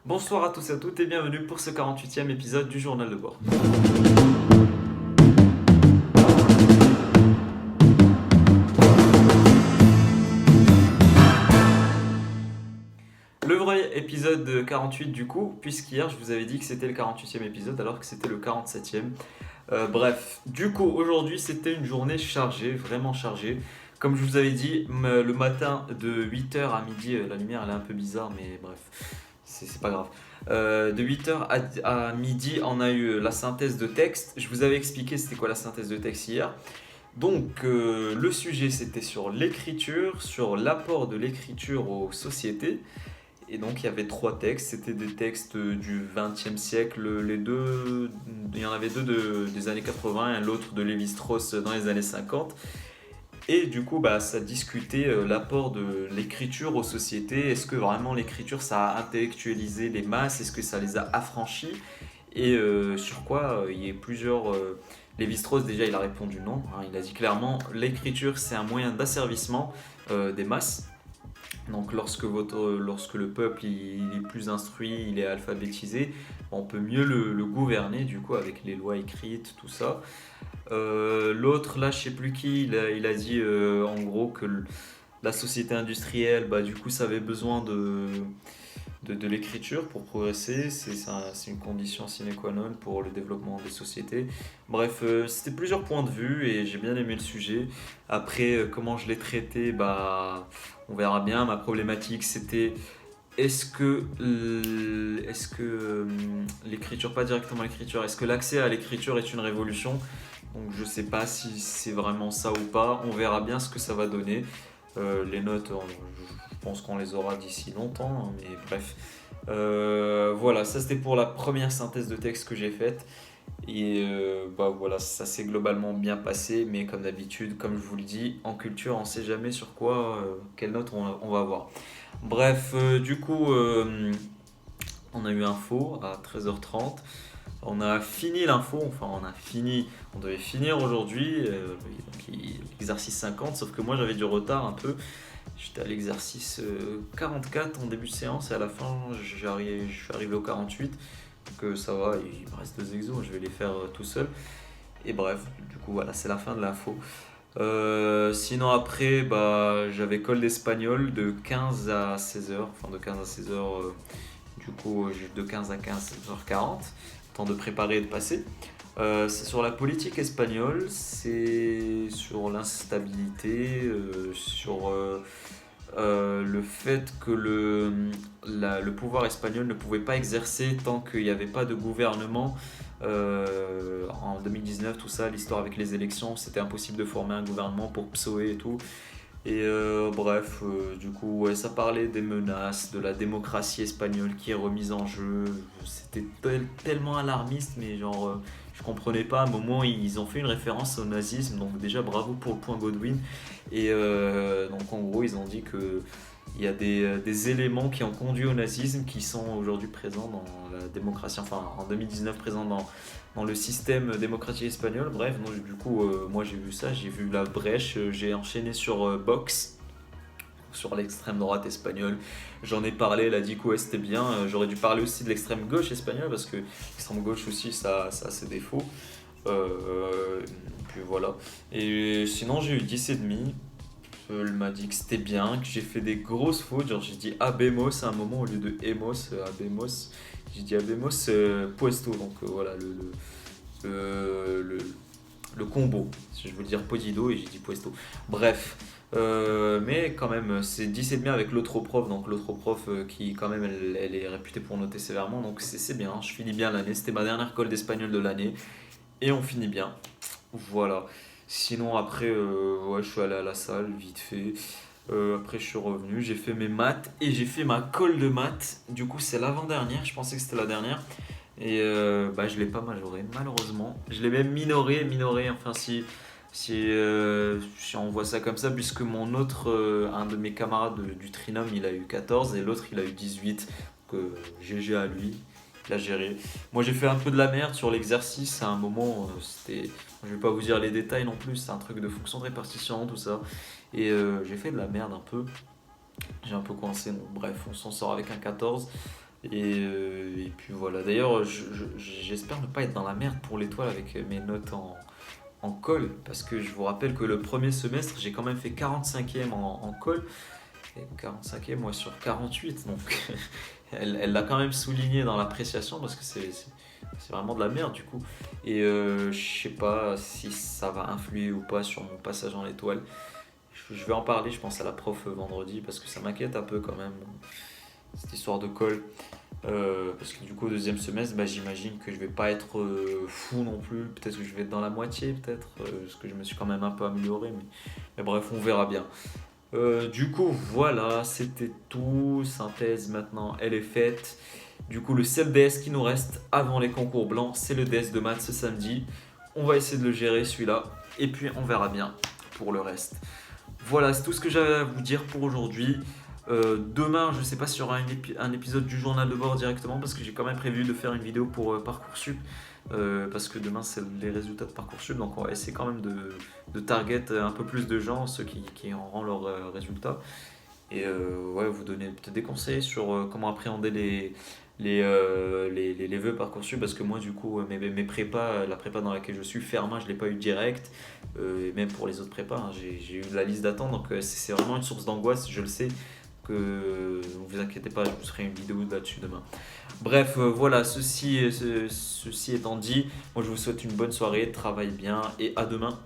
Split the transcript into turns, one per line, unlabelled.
Bonsoir à tous et à toutes et bienvenue pour ce 48e épisode du Journal de bord. Le vrai épisode 48 du coup, puisqu'hier je vous avais dit que c'était le 48e épisode alors que c'était le 47e. Bref, du coup aujourd'hui c'était une journée chargée, vraiment chargée. Comme je vous avais dit, le matin de 8h à midi, la lumière elle est un peu bizarre mais bref, c'est pas grave. De 8h à midi, on a eu la synthèse de texte. Je vous avais expliqué c'était quoi la synthèse de texte hier. Donc le sujet c'était sur l'écriture, sur l'apport de l'écriture aux sociétés. Et donc il y avait trois textes, c'était des textes du XXe siècle, les deux, il y en avait deux des années 80 et l'autre de Lévi-Strauss dans les années 50. Et du coup, ça discutait l'apport de l'écriture aux sociétés. Est-ce que vraiment l'écriture, ça a intellectualisé les masses? Est-ce que ça les a affranchis? Et sur quoi il y a plusieurs... Lévi-Strauss, déjà, il a répondu non. Il a dit clairement, l'écriture, c'est un moyen d'asservissement des masses. Donc lorsque le peuple il est plus instruit, il est alphabétisé, on peut mieux le gouverner du coup avec les lois écrites, tout ça. L'autre, là, je sais plus qui, il a dit en gros que la société industrielle, du coup, ça avait besoin de l'écriture pour progresser. C'est une condition sine qua non pour le développement des sociétés. Bref, c'était plusieurs points de vue et j'ai bien aimé le sujet. Après, comment je l'ai traité, on verra bien. Ma problématique, c'était est-ce que l'écriture, pas directement l'écriture, est-ce que l'accès à l'écriture est une révolution? Donc je sais pas si c'est vraiment ça ou pas. On verra bien ce que ça va donner. Les notes, je pense qu'on les aura d'ici longtemps, hein, mais bref. Voilà, ça c'était pour la première synthèse de texte que j'ai faite. Et voilà, ça s'est globalement bien passé, mais comme d'habitude, comme je vous le dis, en culture, on sait jamais sur quoi, quelle note on va avoir. Bref, du coup, on a eu info à 13h30. On a fini l'info, enfin on devait finir aujourd'hui, l'exercice 50, sauf que moi j'avais du retard un peu. J'étais à l'exercice 44 en début de séance et à la fin je suis arrivé au 48. Donc ça va, il me reste deux exos, je vais les faire tout seul. Et bref, du coup voilà, c'est la fin de l'info. Sinon après, j'avais colle d'espagnol de 15 à 16h, enfin de 15 à 16h, du coup de 15 à 15h40, temps de préparer et de passer. C'est sur la politique espagnole, c'est sur l'instabilité, sur le fait que le pouvoir espagnol ne pouvait pas exercer tant qu'il n'y avait pas de gouvernement. En 2019, tout ça, l'histoire avec les élections, c'était impossible de former un gouvernement pour PSOE et tout. Et bref, du coup, ouais, ça parlait des menaces, de la démocratie espagnole qui est remise en jeu. C'était tellement alarmiste, mais genre, je comprenais pas. À un moment, ils ont fait une référence au nazisme, donc déjà bravo pour le point Godwin. Et donc, en gros, ils ont dit que il y a des éléments qui ont conduit au nazisme qui sont aujourd'hui présents dans la démocratie, enfin en 2019 présents dans le système démocratique espagnol. Bref, donc, du coup, moi j'ai vu ça, j'ai vu la brèche, j'ai enchaîné sur Vox, sur l'extrême droite espagnole. J'en ai parlé, elle a dit que ouais, c'était bien. J'aurais dû parler aussi de l'extrême gauche espagnole parce que l'extrême gauche aussi, ça a ses défauts. Puis voilà. Et sinon, j'ai eu 10,5. Elle m'a dit que c'était bien, que j'ai fait des grosses fautes. Genre, j'ai dit Abemos à un moment au lieu de Emos, Abemos. J'ai dit Abemos Puesto. Donc voilà, le, le combo. Si je veux dire Podido et j'ai dit Puesto. Bref. Mais quand même, c'est 10,5 avec l'autre prof. Donc l'autre prof qui, quand même, elle est réputée pour noter sévèrement. Donc c'est bien, je finis bien l'année. C'était ma dernière colle d'espagnol de l'année. Et on finit bien. Voilà. Sinon, après, ouais, je suis allé à la salle, vite fait. Après, je suis revenu, j'ai fait mes maths et j'ai fait ma colle de maths. Du coup, c'est l'avant-dernière, je pensais que c'était la dernière. Et je l'ai pas majoré, malheureusement. Je l'ai même minoré, enfin, si on voit ça comme ça, puisque mon autre, un de mes camarades du Trinum, il a eu 14 et l'autre, il a eu 18. Donc, GG à lui, il a géré. Moi, j'ai fait un peu de la merde sur l'exercice à un moment, c'était. Je vais pas vous dire les détails non plus, c'est un truc de fonction de répartition, tout ça. Et j'ai fait de la merde un peu. J'ai un peu coincé, donc bref, on s'en sort avec un 14. Et puis voilà. D'ailleurs, j'espère ne pas être dans la merde pour l'étoile avec mes notes en colle, parce que je vous rappelle que le premier semestre, j'ai quand même fait 45e en colle, et 45e moi sur 48, donc elle l'a quand même souligné dans l'appréciation, parce que c'est vraiment de la merde du coup. Et je sais pas si ça va influer ou pas sur mon passage en étoile. Je vais en parler, je pense, à la prof vendredi, parce que ça m'inquiète un peu quand même, cette histoire de colle. Parce que du coup, au deuxième semestre, bah, j'imagine que je vais pas être fou non plus. Peut-être que je vais être dans la moitié, peut-être, parce que je me suis quand même un peu amélioré. Mais bref, on verra bien. Du coup, voilà, c'était tout. Synthèse maintenant, elle est faite. Du coup, le seul DS qui nous reste avant les concours blancs, c'est le DS de maths ce samedi. On va essayer de le gérer celui-là. Et puis, on verra bien pour le reste. Voilà, c'est tout ce que j'avais à vous dire pour aujourd'hui. Demain, je ne sais pas s'il y aura un épisode du journal de bord directement, parce que j'ai quand même prévu de faire une vidéo pour Parcoursup, parce que demain c'est les résultats de Parcoursup, donc on va essayer quand même de target un peu plus de gens, ceux qui auront leurs résultats, et ouais, vous donner peut-être des conseils sur comment appréhender les vœux Parcoursup, parce que moi du coup mes prépas, la prépa dans laquelle je suis, Fermat, je ne l'ai pas eu direct, et même pour les autres prépas, hein, j'ai eu la liste d'attente, donc c'est vraiment une source d'angoisse, je le sais, que ne vous inquiétez pas, je vous ferai une vidéo là-dessus demain. Bref, voilà, ceci étant dit, moi je vous souhaite une bonne soirée, travaillez bien et à demain.